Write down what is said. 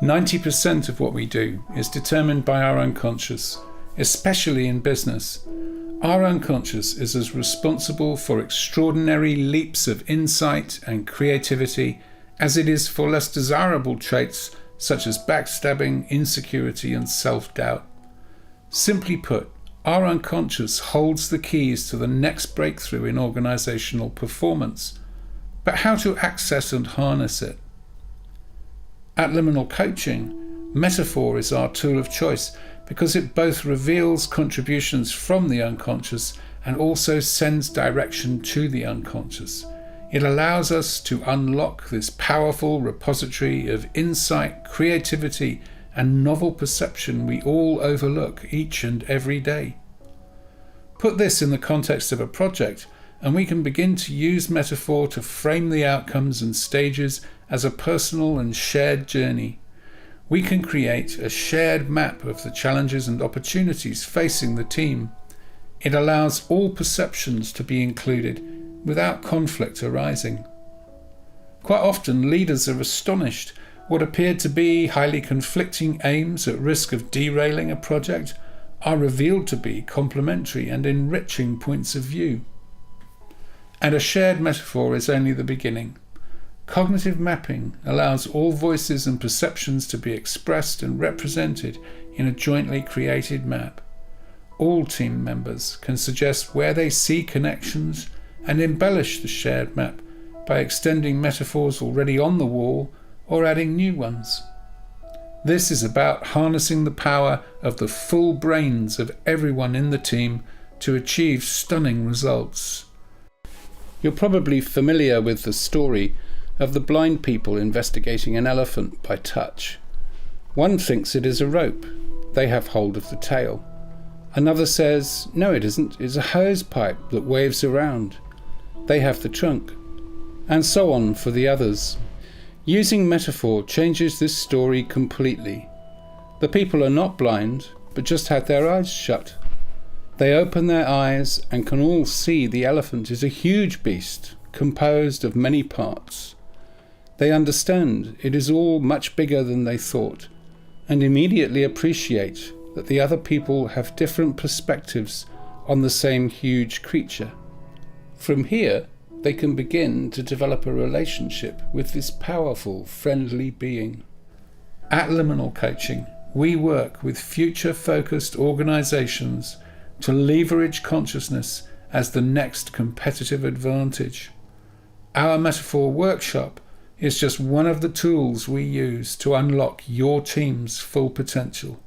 90% of what we do is determined by our unconscious, especially in business. Our unconscious is as responsible for extraordinary leaps of insight and creativity as it is for less desirable traits such as backstabbing, insecurity, and self-doubt. Simply put, our unconscious holds the keys to the next breakthrough in organizational performance. But how to access and harness it? At Liminal Coaching, metaphor is our tool of choice because it both reveals contributions from the unconscious and also sends direction to the unconscious. It allows us to unlock this powerful repository of insight, creativity, and novel perception we all overlook each and every day. Put this in the context of a project, and we can begin to use metaphor to frame the outcomes and stages as a personal and shared journey. We can create a shared map of the challenges and opportunities facing the team. It allows all perceptions to be included without conflict arising. Quite often, leaders are astonished what appeared to be highly conflicting aims at risk of derailing a project are revealed to be complementary and enriching points of view. And a shared metaphor is only the beginning. Cognitive mapping allows all voices and perceptions to be expressed and represented in a jointly created map. All team members can suggest where they see connections and embellish the shared map by extending metaphors already on the wall or adding new ones. This is about harnessing the power of the full brains of everyone in the team to achieve stunning results. You're probably familiar with the story of the blind people investigating an elephant by touch. One thinks it is a rope. They have hold of the tail. Another says, no, it isn't. It's a hose pipe that waves around. They have the trunk. And so on for the others. Using metaphor changes this story completely. The people are not blind, but just had their eyes shut. They open their eyes and can all see the elephant is a huge beast, composed of many parts. They understand it is all much bigger than they thought, and immediately appreciate that the other people have different perspectives on the same huge creature. From here, they can begin to develop a relationship with this powerful, friendly being. At Liminal Coaching, we work with future-focused organizations to leverage consciousness as the next competitive advantage. Our metaphor workshop is just one of the tools we use to unlock your team's full potential.